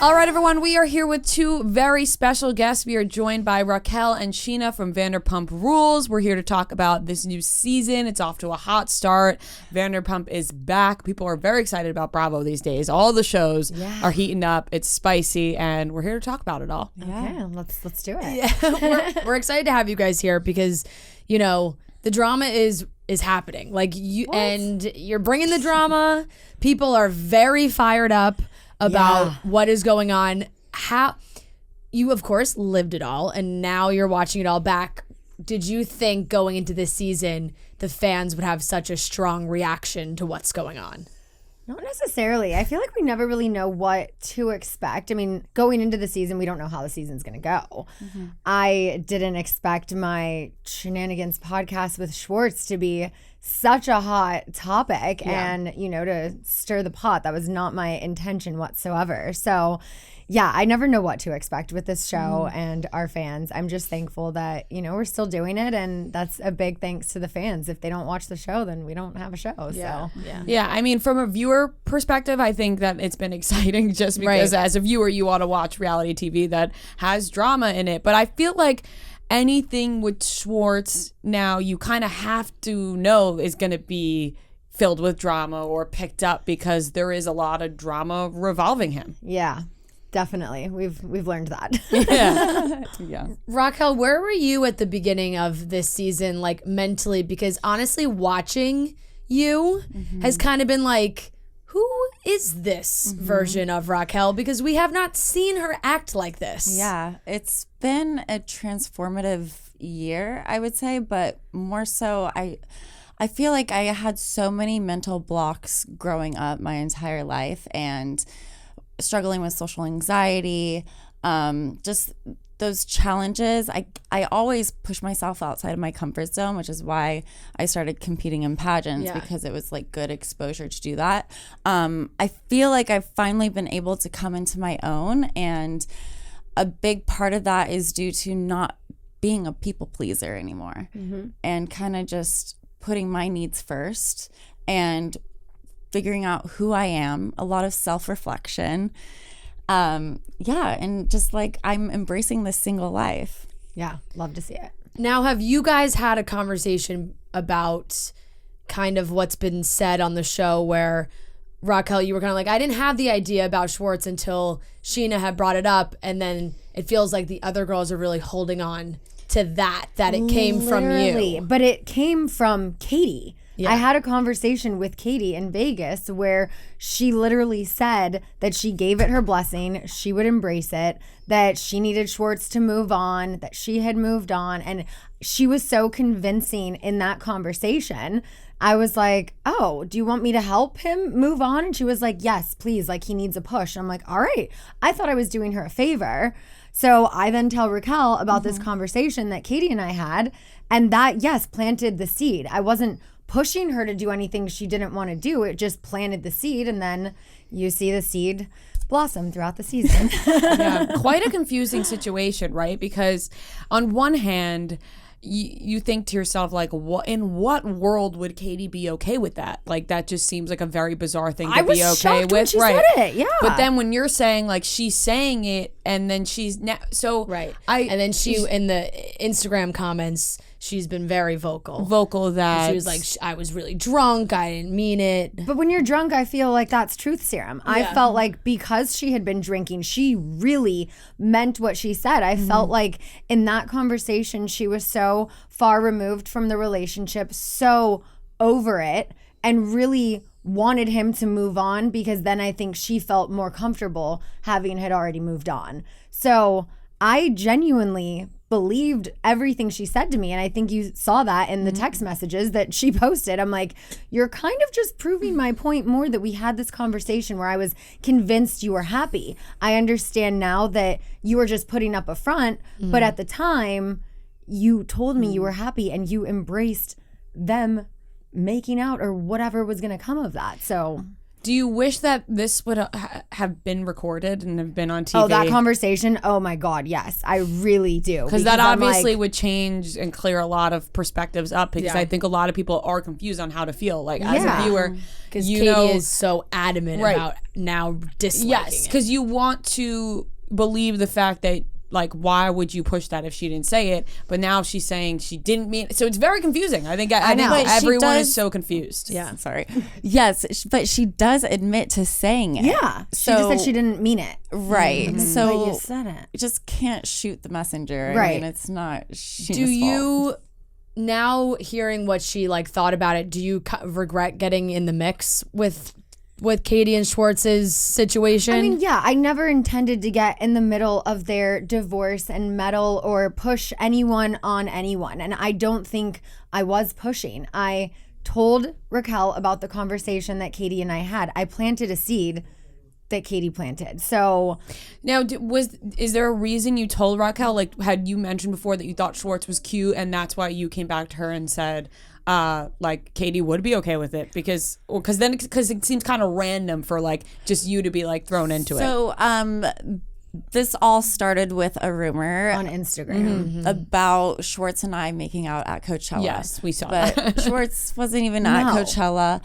All right, everyone, we are here with two very special guests. We are joined by Raquel and Sheena from Vanderpump Rules. We're here to talk about this new season. It's off to a hot start. Vanderpump is back. People are very excited about Bravo these days. All the shows are heating up. It's spicy, and we're here to talk about it all. Okay, let's do it. Yeah, we're excited to have you guys here because, you know, the drama is happening. Like and you're bringing the drama. People are very fired up about what is going on. How you, of course, lived it all, and now you're watching it all back. Did you think going into this season the fans would have such a strong reaction to what's going on? Not necessarily. I feel like we never really know what to expect. I mean, going into the season, we don't know how the season's going to go. Mm-hmm. I didn't expect my Shenanigans podcast with Schwartz to be such a hot topic and, you know, to stir the pot. That was not my intention whatsoever. So, yeah, I never know what to expect with this show and our fans. I'm just thankful that, you know, we're still doing it, and that's a big thanks to the fans. If they don't watch the show, then we don't have a show. Yeah, I mean, from a viewer perspective, I think that it's been exciting just because as a viewer, you want to watch reality TV that has drama in it. But I feel like anything with Schwartz now, you kind of have to know is going to be filled with drama or picked up because there is a lot of drama revolving him. Yeah. Definitely. We've learned that. Yeah. Raquel, where were you at the beginning of this season, like mentally? Because honestly, watching you has kind of been like, who is this version of Raquel? Because we have not seen her act like this. Yeah, it's been a transformative year, I would say, but more so I feel like I had so many mental blocks growing up my entire life, and struggling with social anxiety, just those challenges. I always push myself outside of my comfort zone, which is why I started competing in pageants because it was like good exposure to do that. I feel like I've finally been able to come into my own, and a big part of that is due to not being a people pleaser anymore and kind of just putting my needs first and figuring out who I am, a lot of self-reflection. And just like I'm embracing this single life. Yeah, love to see it. Now, have you guys had a conversation about kind of what's been said on the show where, Raquel, you were kind of like, I didn't have the idea about Schwartz until Sheena had brought it up, and then it feels like the other girls are really holding on to that it came from you. But it came from Katie. Yeah. I had a conversation with Katie in Vegas where she literally said that she gave it her blessing, she would embrace it, that she needed Schwartz to move on, that she had moved on. And she was so convincing in that conversation. I was like, oh, do you want me to help him move on? And she was like, yes, please. Like, he needs a push. I'm like, all right. I thought I was doing her a favor. So I then tell Raquel about this conversation that Katie and I had. And that, yes, planted the seed. I wasn't pushing her to do anything she didn't want to do. It just planted the seed, and then you see the seed blossom throughout the season. Quite a confusing situation, right? Because on one hand, you think to yourself, like, in what world would Katie be okay with that? Like, that just seems like a very bizarre thing to be okay with. When she said it, yeah. But then when you're saying, like, she's saying it, and then she's and then she in the Instagram comments, she's been very vocal that she was like, I was really drunk, I didn't mean it. But when you're drunk, I feel like that's truth serum. I felt like because she had been drinking, she really meant what she said. I felt like in that conversation, she was so far removed from the relationship, so over it, and really wanted him to move on, because then I think she felt more comfortable having had already moved on. So I genuinely believed everything she said to me, and I think you saw that in the text messages that she posted. I'm like, you're kind of just proving my point more, that we had this conversation where I was convinced you were happy. I understand now that you were just putting up a front, but at the time you told me you were happy and you embraced them making out or whatever was going to come of that. So Do you wish that this would have been recorded and have been on TV? Oh, that conversation? Oh my God, yes. I really do. Because that obviously would change and clear a lot of perspectives up, because I think a lot of people are confused on how to feel. Like, as a viewer, because Katie is so adamant about now disliking Yes, because you want to believe the fact that, like, why would you push that if she didn't say it? But now she's saying she didn't mean it. So it's very confusing. I think everyone is so confused. Yeah. Sorry. Yes, but she does admit to saying it. Yeah. She just said she didn't mean it. Right. Mm-hmm. So but you said it. You just can't shoot the messenger. Right. I mean, it's not Sheena's Do you, fault. now hearing what she like thought about it, do you regret getting in the mix with Katie and Schwartz's situation? I mean, yeah, I never intended to get in the middle of their divorce and meddle or push anyone on anyone. And I don't think I was pushing. I told Raquel about the conversation that Katie and I had. I planted a seed that Katie planted. So now, is there a reason you told Raquel? Like, had you mentioned before that you thought Schwartz was cute, and that's why you came back to her and said, like, Katie would be okay with it? Because it seems kind of random for like just you to be like thrown into it. So this all started with a rumor on Instagram about Schwartz and I making out at Coachella. Yes, we saw that. But Schwartz wasn't even at Coachella.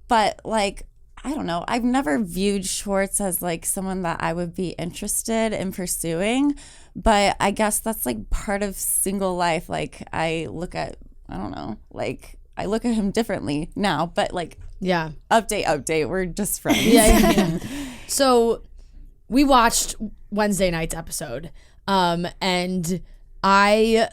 But like, I don't know. I've never viewed Schwartz as like someone that I would be interested in pursuing. But I guess that's like part of single life. Like, I look at him differently now. But like, update. We're just friends. Yeah. So we watched Wednesday night's episode, and I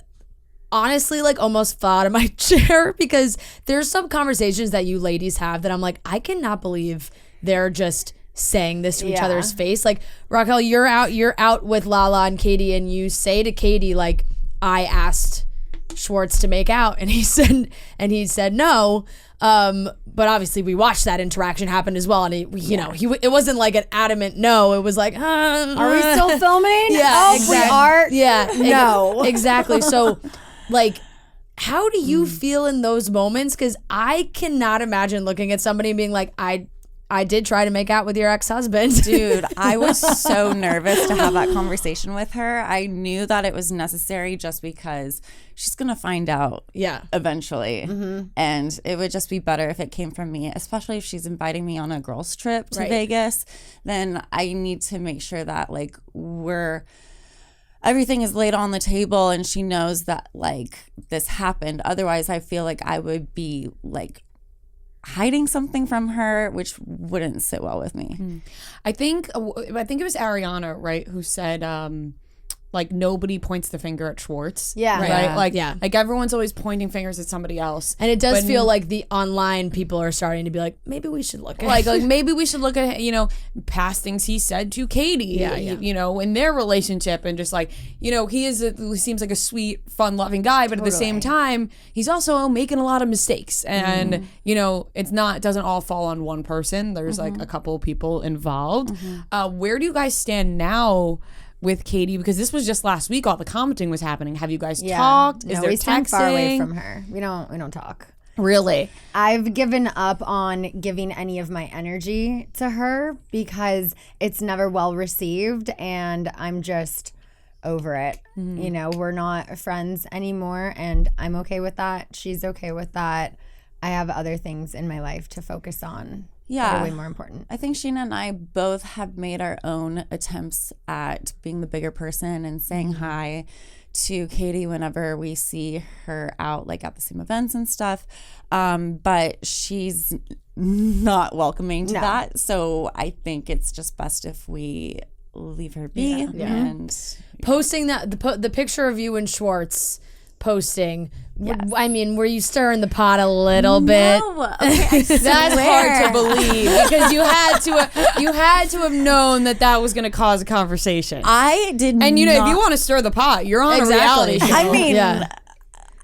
honestly like almost fell out of my chair, because there's some conversations that you ladies have that I'm like, I cannot believe they're just saying this to each other's face. Like, Raquel, you're out with Lala and Katie, and you say to Katie, like, I asked Schwartz to make out, and he said no. But obviously we watched that interaction happen as well, and it wasn't like an adamant no. It was like, are we still filming? Yeah, exactly. We are. Yeah, no, exactly. So, like, how do you feel in those moments? Because I cannot imagine looking at somebody and being like, I did try to make out with your ex-husband. Dude, I was so nervous to have that conversation with her. I knew that it was necessary just because she's going to find out eventually. Mm-hmm. And it would just be better if it came from me, especially if she's inviting me on a girls' trip to Vegas. Then I need to make sure that, like, everything is laid on the table and she knows that, like, this happened. Otherwise, I feel like I would be, like, hiding something from her, which wouldn't sit well with me. I think it was Ariana, right, who said like, nobody points the finger at Schwartz. Yeah. Right? Yeah. Like everyone's always pointing fingers at somebody else. And it does feel like the online people are starting to be like, maybe we should look at like maybe we should look at, past things he said to Katie, in their relationship, and just like, he seems like a sweet, fun-loving guy, but at the same time, he's also making a lot of mistakes, and it doesn't all fall on one person. There's like a couple of people involved. Where do you guys stand now with Katie? Because this was just last week, all the commenting was happening. Have you guys talked? No, we stand far away from her. We don't talk. Really? I've given up on giving any of my energy to her because it's never well received, and I'm just over it. We're not friends anymore, and I'm okay with that. She's okay with that. I have other things in my life to focus on. Yeah, way more important. I think Sheena and I both have made our own attempts at being the bigger person and saying hi to Katie whenever we see her out, like at the same events and stuff. But she's not welcoming to that. So I think it's just best if we leave her be. Yeah. And posting that the picture of you and Schwartz posting. Yes. I mean, were you stirring the pot a little bit? Okay, that's hard to believe, because you had to have known that was going to cause a conversation. I did not. And if you want to stir the pot, you're on a reality show. I mean,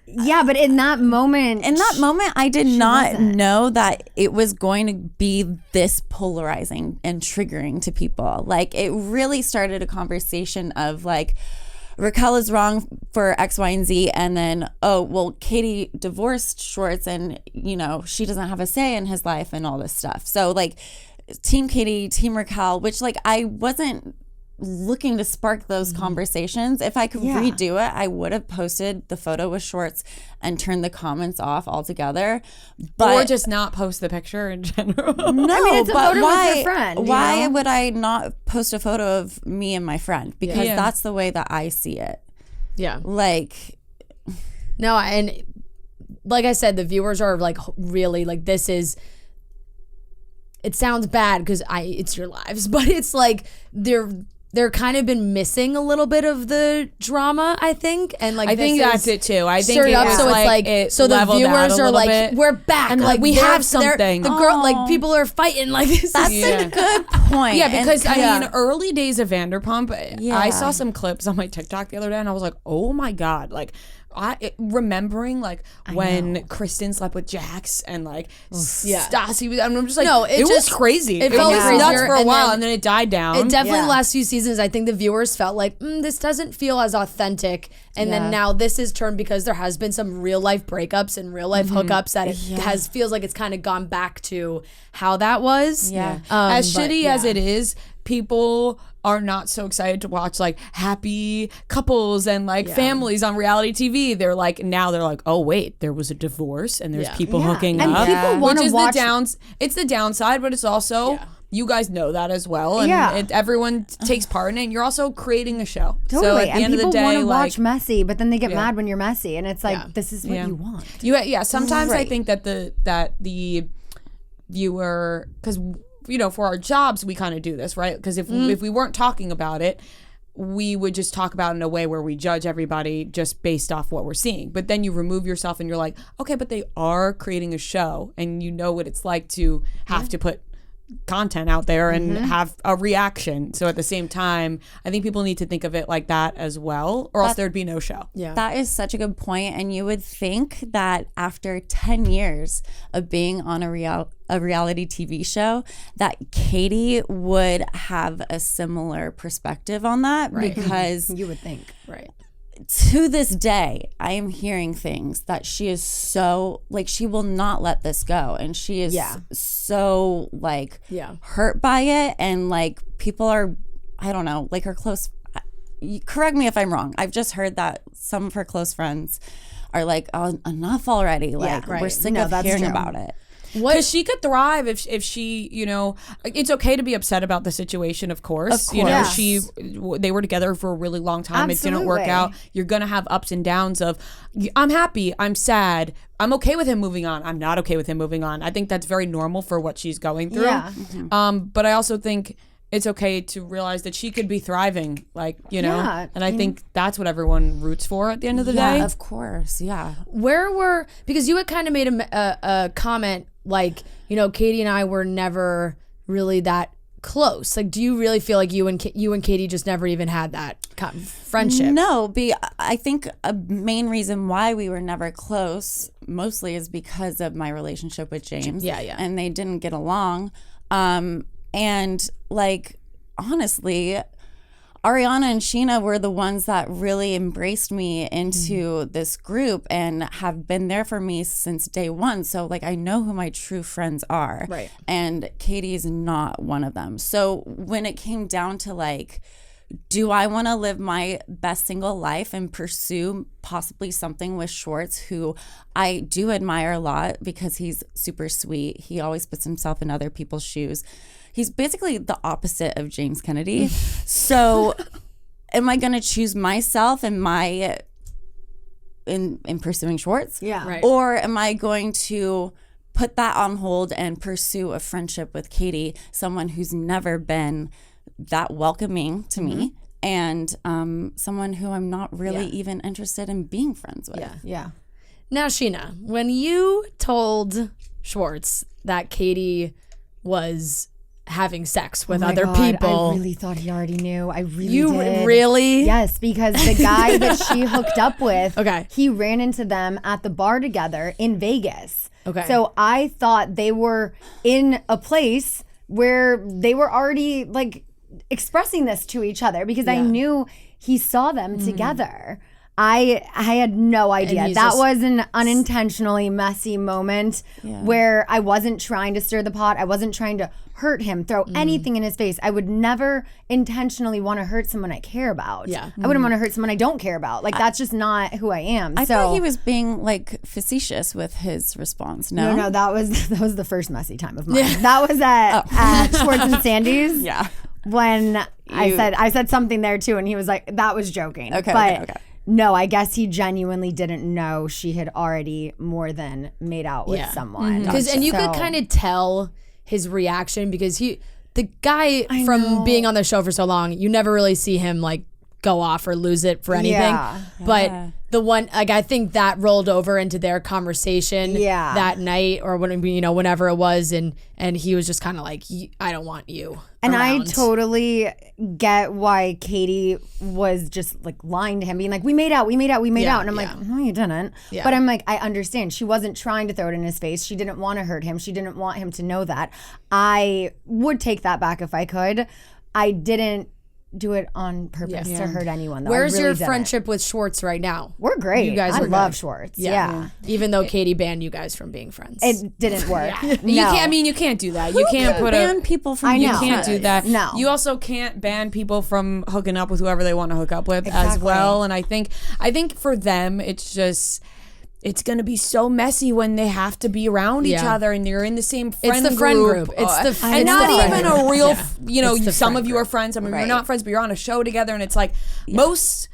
yeah, but in that moment, I did not know that it was going to be this polarizing and triggering to people. Like, it really started a conversation of like, Raquel is wrong for X, Y, and Z. And then, oh, well, Katie divorced Schwartz and, you know, she doesn't have a say in his life and all this stuff. So like Team Katie, Team Raquel, which like I wasn't looking to spark those conversations. If I could redo it, I would have posted the photo with Schwartz and turned the comments off altogether. But or just not post the picture in general. no, I mean, it's a but photo why? with your friend, Why you know? would I not post a photo of me and my friend? Because that's the way that I see it. Yeah. Like, no, and like I said, the viewers are like really like this is. It sounds bad because it's your lives, but it's like they're kind of been missing a little bit of the drama, I think, and like I think that's it too. I think stirred it up, was so it's like it so the leveled out viewers a are little like bit. we're back, And, like, we they're- have something. The girl, like people are fighting, like this. that's a good point. Yeah, because And- I mean, early days of Vanderpump, I saw some clips on my TikTok the other day, and I was like, oh my god, like. Remembering like when Kristen slept with Jax and like Stassi was, I'm just like, No, it was crazy. It felt was crazier, nuts for a and while, then- and then it died down. It definitely the last few seasons, I think the viewers felt like this doesn't feel as authentic, and then now this is turned because there has been some real life breakups and real life hookups that it feels like it's kind of gone back to how that was. Yeah. As shitty as it is, people are not so excited to watch like happy couples and like families on reality TV. They're like, oh wait, there was a divorce and there's people hooking and up. people want which to is watch. It's the downside, but it's also you guys know that as well, and everyone takes part in it. And you're also creating a show. Totally, So at the and end of the people day, want to like, watch messy, but then they get mad when you're messy, and it's like this is what you want. Sometimes I think that the viewer, because you know, for our jobs we kind of do this, right? Because if we weren't talking about it, we would just talk about it in a way where we judge everybody just based off what we're seeing. But then you remove yourself and you're like, okay, but they are creating a show, and you know what it's like to have to put content out there and have a reaction. So at the same time, I think people need to think of it like that as well, or else there'd be no show. Yeah. That is such a good point. And you would think that after 10 years of being on a reality TV show, that Katie would have a similar perspective on that, because You would think. Right. to this day, I am hearing things that she is so like, she will not let this go, and she is so like hurt by it, and like people are, I don't know, like her close, correct me if I'm wrong, I've just heard that some of her close friends are like, oh, enough already, like we're sick of hearing about it. Because she could thrive if she, you know, it's okay to be upset about the situation, of course. You know, they were together for a really long time. It didn't work out. You're going to have ups and downs of, I'm happy, I'm sad, I'm okay with him moving on, I'm not okay with him moving on. I think that's very normal for what she's going through. Yeah. But I also think it's okay to realize that she could be thriving, like, you know, and I think that's what everyone roots for at the end of the day. Of course, Because you had kind of made a comment like, you know, Katie and I were never really that close. Like, do you really feel like you and Katie just never even had that kind of friendship? No, I think a main reason why we were never close mostly is because of my relationship with James. Yeah. And they didn't get along. And like, honestly, Ariana and Sheena were the ones that really embraced me into this group and have been there for me since day one. So like, I know who my true friends are. Right. And Katie's not one of them. So when it came down to like, do I want to live my best single life and pursue possibly something with Schwartz, who I do admire a lot because he's super sweet. He always puts himself in other people's shoes. He's basically the opposite of James Kennedy. So am I going to choose myself and in pursuing Schwartz? Yeah. Right. Or am I going to put that on hold and pursue a friendship with Katie, someone who's never been that welcoming to me, and someone who I'm not really even interested in being friends with? Yeah. Now, Sheena, when you told Schwartz that Katie was having sex with other people, I really thought he already knew. I really you did. really? Yes, because the guy that she hooked up with, Okay. he ran into them at the bar together in Vegas. Okay. So I thought they were in a place where they were already like expressing this to each other because I knew he saw them together. I had no idea. That was an unintentionally messy moment where I wasn't trying to stir the pot. I wasn't trying to hurt him, throw anything in his face. I would never intentionally want to hurt someone I care about. I wouldn't want to hurt someone I don't care about. Like, that's just not who I am. I thought he was being like facetious with his response. No, that was the first messy time of mine. That was at Schwartz and Sandy's. Yeah. When I said something there too, and he was like, that was joking. Okay. No, I guess he genuinely didn't know she had already more than made out with someone. And you could kind of tell his reaction because the guy from being on the show for so long, you never really see him like go off or lose it for anything. But the one, like, I think that rolled over into their conversation that night or whenever it was, and he was just kind of like, I don't want you. And around. I totally get why Katie was just like lying to him, being like, we made out. And I'm like, no, you didn't. But I'm like, I understand. She wasn't trying to throw it in his face. She didn't want to hurt him. She didn't want him to know that. I would take that back if I could. I didn't do it on purpose to hurt anyone, though. Where's your friendship with Schwartz right now? We're great. You guys I are love good. Schwartz. Even though Katie banned you guys from being friends. It didn't work. No. You can't do that. You can't ban people from You can't do that. No. You also can't ban people from hooking up with whoever they want to hook up with as well. And I think for them, it's going to be so messy when they have to be around each other and you're in the same friend group. It's the friend group. And not even a real, some of you are friends, some of you are not friends, but you're on a show together and it's like most,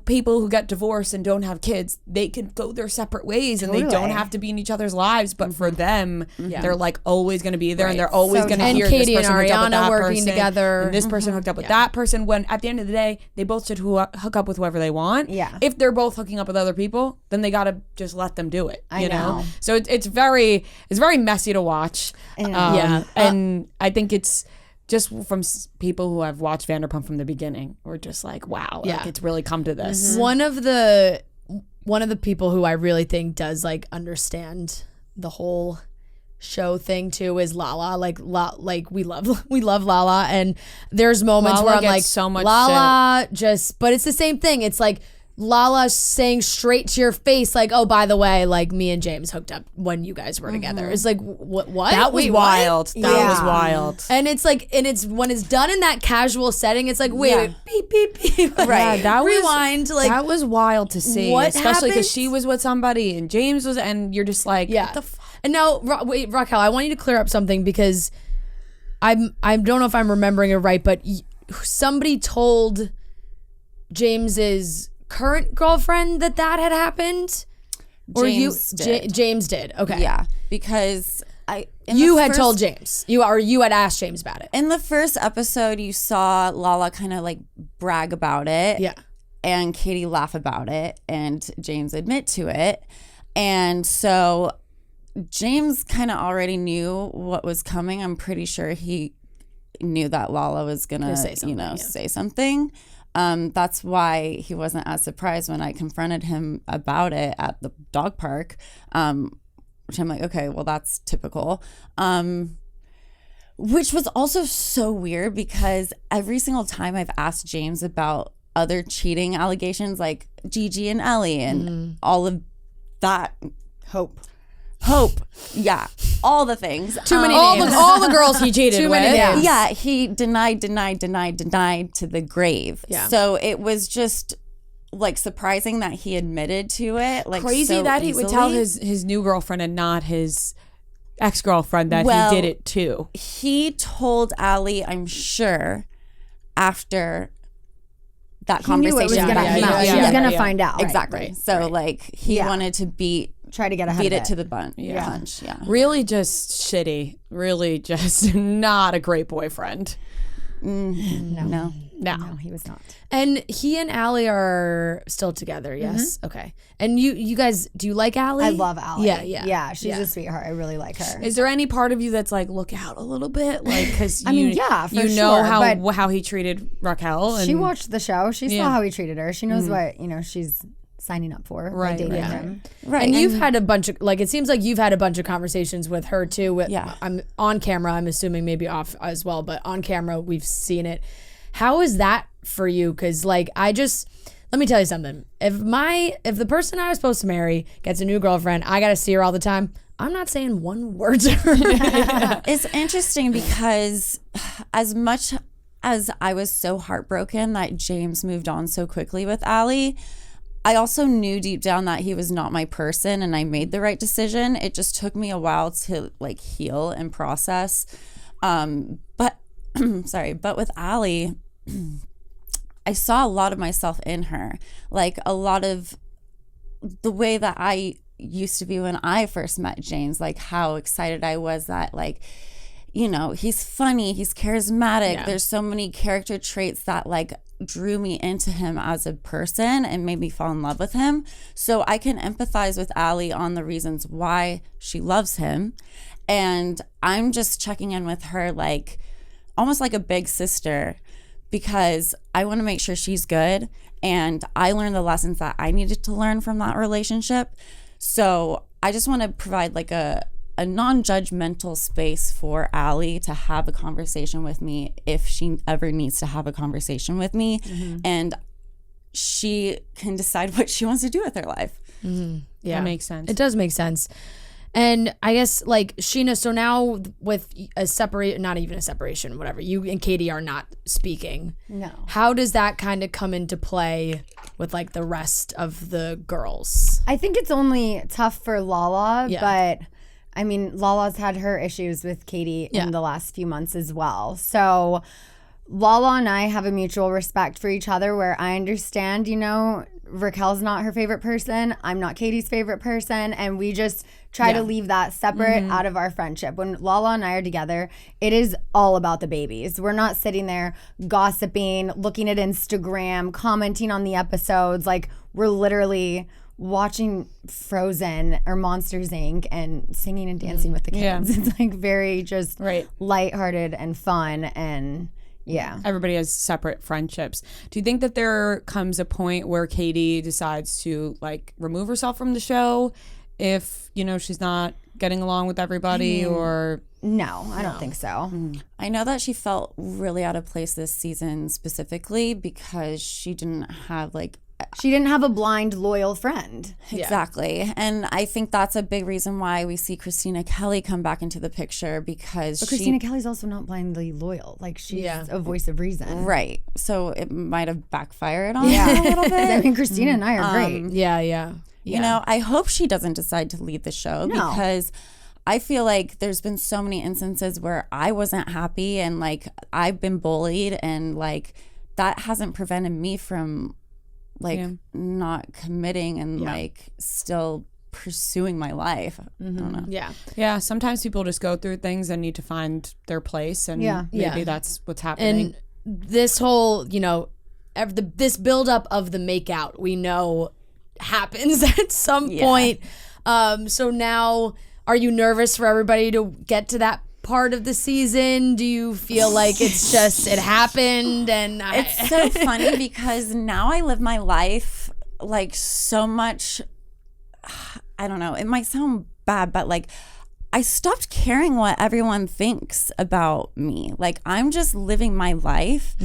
people who get divorced and don't have kids, they can go their separate ways and they don't have to be in each other's lives. But for them, they're like always going to be there and they're always going to hear Katie this person and hooked up with Ariana that working person, together. and this person hooked up with that person, when at the end of the day, they both should hook up with whoever they want. Yeah. If they're both hooking up with other people, then they got to just let them do it. I know. So it's very messy to watch. And I think it's just from people who have watched Vanderpump from the beginning, we're just like, wow, like it's really come to this. One of the people who I really think does like understand the whole show thing too is Lala. Like we love Lala, and there's moments Lala where I'm gets like, so much Lala but it's the same thing. It's like Lala saying straight to your face, like, oh, by the way, like me and James hooked up when you guys were together. It's like, what? That was wild. That was wild. And it's like, it's when it's done in that casual setting, it's like, wait, beep, beep, beep. Right. That rewind. That was wild to see. What especially because happened? she was with somebody and James was, and you're just like, what the fuck? And now, wait, Raquel, I want you to clear up something because I don't know if I'm remembering it right, but somebody told James's current girlfriend that had happened, or James did. Okay, yeah, because you had told James, you had asked James about it. In the first episode, you saw Lala kind of like brag about it, and Katie laugh about it, and James admit to it, and so James kind of already knew what was coming. I'm pretty sure he knew that Lala was gonna say something. That's why he wasn't as surprised when I confronted him about it at the dog park, which I'm like, okay, well, that's typical. Which was also so weird because every single time I've asked James about other cheating allegations like Gigi and Ellie and all of that. Hope, yeah, all the things. Too many names. All the girls he cheated Too with. many names. Yeah, he denied to the grave. Yeah. So it was just like surprising that he admitted to it. Like crazy so that easily. he would tell his new girlfriend and not his ex-girlfriend that he did it too. He told Allie, I'm sure, after that conversation. Knew it was gonna come out. She was gonna find out. Exactly. Right. So like he wanted to try to get ahead beat of it to the punch. Yeah. Really just shitty. Really just not a great boyfriend. No, he was not. And he and Allie are still together, yes? Okay. And you guys, do you like Allie? I love Allie. Yeah. She's a sweetheart. I really like her. Is there any part of you that's like, look out a little bit? Like, because I mean, for know sure, how he treated Raquel. And she watched the show. She saw how he treated her. She knows what, she's signing up for by Right, dating right. him. Right. And you've had a bunch of, like, it seems like you've had a bunch of conversations with her too. Yeah. I'm on camera, I'm assuming maybe off as well, but on camera, we've seen it. How is that for you? Because, like, let me tell you something. If the person I was supposed to marry gets a new girlfriend, I got to see her all the time. I'm not saying one word to her. It's interesting because as much as I was so heartbroken that James moved on so quickly with Allie, I also knew deep down that he was not my person, and I made the right decision. It just took me a while to like heal and process. But with Allie, I saw a lot of myself in her, like a lot of the way that I used to be when I first met James, like how excited I was that, like, you know, he's funny, he's charismatic. Yeah. There's so many character traits that like drew me into him as a person and made me fall in love with him. So I can empathize with Allie on the reasons why she loves him. And I'm just checking in with her like almost like a big sister, because I want to make sure she's good. And I learned the lessons that I needed to learn from that relationship. So I just want to provide like a non-judgmental space for Allie to have a conversation with me if she ever needs to have a conversation with me. Mm-hmm. And she can decide what she wants to do with her life. Mm-hmm. Yeah, that makes sense. It does make sense. And I guess, like, Sheena, so now with not even a separation, whatever, you and Katie are not speaking. No. How does that kind of come into play with, like, the rest of the girls? I think it's only tough for Lala, Yeah. but I mean, Lala's had her issues with Katie in the last few months as well. So Lala and I have a mutual respect for each other where I understand, you know, Raquel's not her favorite person. I'm not Katie's favorite person. And we just try to leave that separate out of our friendship. When Lala and I are together, it is all about the babies. We're not sitting there gossiping, looking at Instagram, commenting on the episodes. Like, we're literally watching Frozen or Monsters Inc. and singing and dancing with the kids. Yeah. It's like very just Right. lighthearted and fun, and yeah. Everybody has separate friendships. Do you think that there comes a point where Katie decides to like remove herself from the show if, you know, she's not getting along with everybody? Or No, I don't think so. I know that she felt really out of place this season specifically because she didn't have like She didn't have a blind, loyal friend. Exactly. And I think that's a big reason why we see Christina Kelly come back into the picture, because But Christina Kelly's also not blindly loyal. Like, she's a voice of reason. Right. So it might have backfired on her a little bit. I mean, Christina and I are great. Yeah. You know, I hope she doesn't decide to leave the show because I feel like there's been so many instances where I wasn't happy and like I've been bullied, and like that hasn't prevented me from like not committing and like still pursuing my life. I don't know. yeah, sometimes people just go through things and need to find their place, and maybe that's what's happening. And this whole, you know, this buildup of the makeout, we know happens at some point. So now, are you nervous for everybody to get to that part of the season? Do you feel like it's just it happened? And it's so funny because now I live my life like so much. I don't know, it might sound bad, but like I stopped caring what everyone thinks about me. Like, I'm just living my life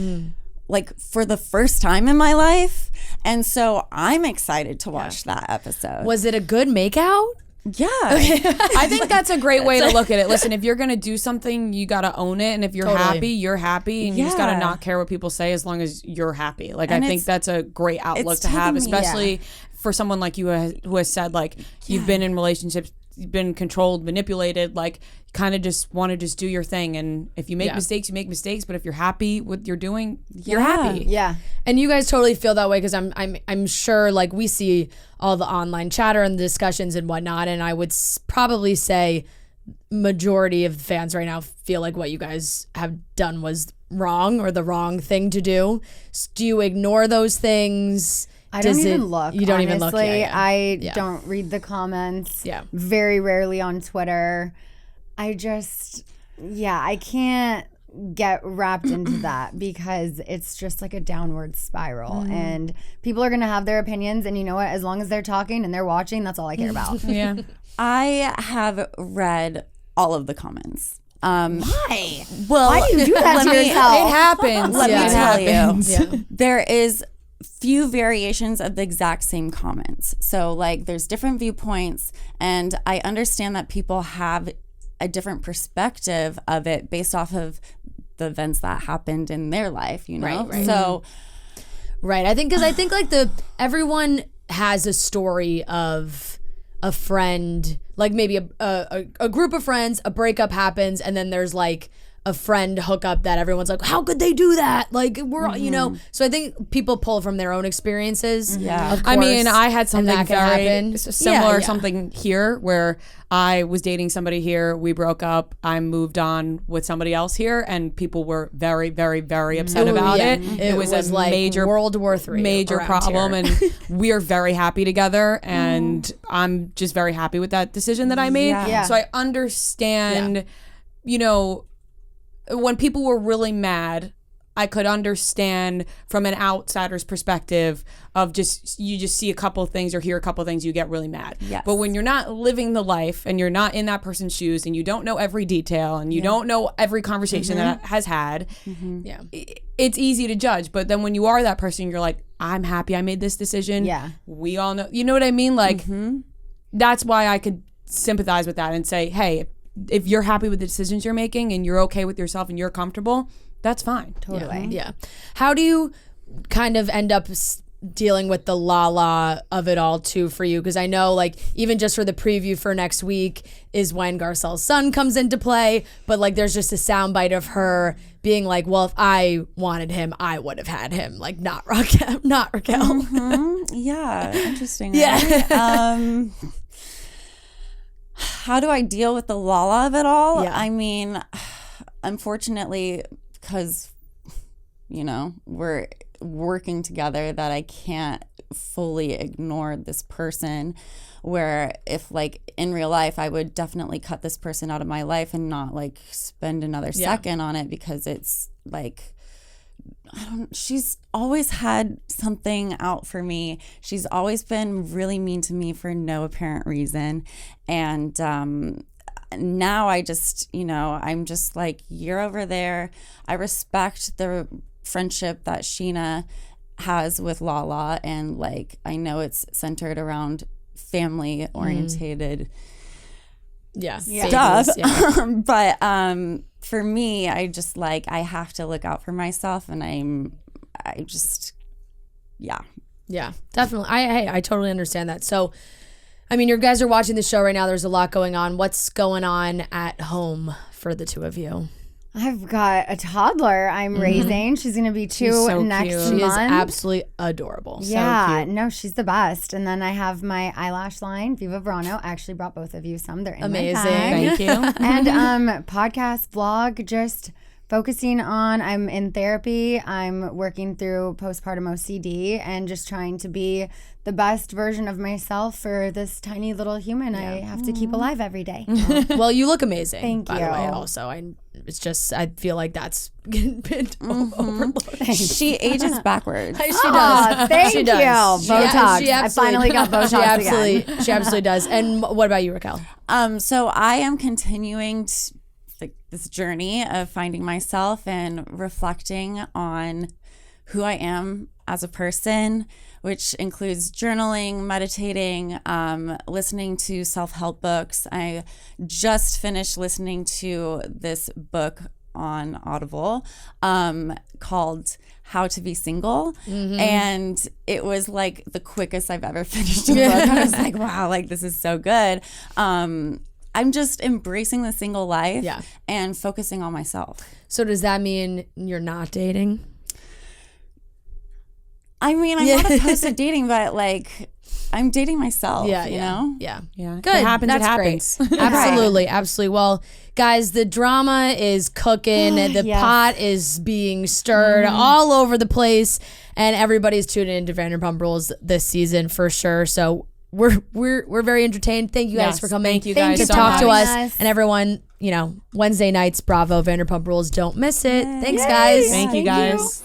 like for the first time in my life, and so I'm excited to watch that episode. Was it a good makeout? Yeah. I think that's a great way to look at it. Listen, if you're going to do something, you got to own it. And if you're happy, you're happy. And you just got to not care what people say as long as you're happy. Like, I think that's a great outlook to have, especially for someone like you who has said, like, you've been in relationships, you've been controlled, manipulated, like, kind of just want to just do your thing. And if you make mistakes, you make mistakes. But if you're happy with what you're doing, you're happy. Yeah. And you guys totally feel that way, because I'm sure, like, we see all the online chatter and the discussions and whatnot, and I would probably say majority of the fans right now feel like what you guys have done was wrong or the wrong thing to do. Do you ignore those things? I don't even look. You don't honestly. even look. I don't read the comments. Yeah. Very rarely on Twitter. I just, I can't get wrapped into that because it's just like a downward spiral and people are going to have their opinions, and you know what, as long as they're talking and they're watching, that's all I care about. Yeah. I have read all of the comments. Why? Well, Why do you do that to yourself? It happens. Let me tell you. There is few variations of the exact same comments. So like there's different viewpoints, and I understand that people have a different perspective of it based off of the events that happened in their life, you know? Right. So I think like everyone has a story of a friend, like maybe a group of friends, a breakup happens, and then there's like a friend hookup that everyone's like, how could they do that? Like we're, you know, so I think people pull from their own experiences. Yeah. Of course, I mean, I had something that can very happen. similar, something here where I was dating somebody here. We broke up. I moved on with somebody else here, and people were very, very, very upset about it. It was a like major World War III major around problem, here. and we are very happy together. And I'm just very happy with that decision that I made. Yeah. So I understand, you know, when people were really mad, I could understand from an outsider's perspective of you just see a couple of things or hear a couple of things, you get really mad. Yes. But when you're not living the life and you're not in that person's shoes and you don't know every detail and you don't know every conversation that has had, it's easy to judge. But then when you are that person, you're like, I'm happy I made this decision. Yeah. We all know, you know what I mean? Like, that's why I could sympathize with that and say, hey, if you're happy with the decisions you're making and you're okay with yourself and you're comfortable, that's fine. Totally. Yeah. How do you kind of end up dealing with the Lala of it all too for you? Because I know like even just for the preview for next week is when Garcelle's son comes into play, but like there's just a soundbite of her being like, well, if I wanted him, I would have had him. Like not Raquel. yeah, interesting. Yeah. Right? How do I deal with the Lala of it all? Yeah. I mean, unfortunately, because, you know, we're working together, that I can't fully ignore this person, where if like in real life, I would definitely cut this person out of my life and not like spend another second on it, because it's like, she's always had something out for me. She's always been really mean to me for no apparent reason. And now I just, you know, I'm just like, you're over there. I respect the friendship that Sheena has with Lala, and like I know it's centered around family orientated stuff. But for me, I just like, I have to look out for myself, and I just definitely. I totally understand that. So I mean, you guys are watching the show right now. There's a lot going on. What's going on at home for the two of you? I've got a toddler I'm raising. She's going to be 2 so next cute. month. She is absolutely adorable. Yeah, no, she's the best. And then I have my eyelash line, Viva Verano. I actually brought both of you some. They're in Amazing. my bag. Thank you. And podcast, vlog, just focusing on, I'm in therapy. I'm working through postpartum OCD and just trying to be the best version of myself for this tiny little human I have to keep alive every day. Well, you look amazing. Thank by the way, you. also, it's just I feel like that's been overlooked. she ages backwards. She does. Aw, thank She you. does. Botox. She I finally got Botox again. She absolutely does. And what about you, Raquel? So I am continuing this journey of finding myself and reflecting on who I am as a person, which includes journaling, meditating, listening to self-help books. I just finished listening to this book on Audible called How to Be Single. And it was like the quickest I've ever finished a book. I was like, wow, like this is so good. I'm just embracing the single life and focusing on myself. So does that mean you're not dating? I mean, I'm not opposed to dating, but like I'm dating myself, you know? Yeah. Yeah. Good. If it happens, That's it happens. great. Absolutely. Absolutely. Well, guys, the drama is cooking. The Yes. pot is being stirred all over the place. And everybody's tuning into Vanderpump Rules this season for sure. So we're very entertained. Thank you guys for coming. Thank you guys to so talk to much. us. And everyone, Wednesday nights, Bravo, Vanderpump Rules. Don't miss it. Thanks, guys. Thank you guys.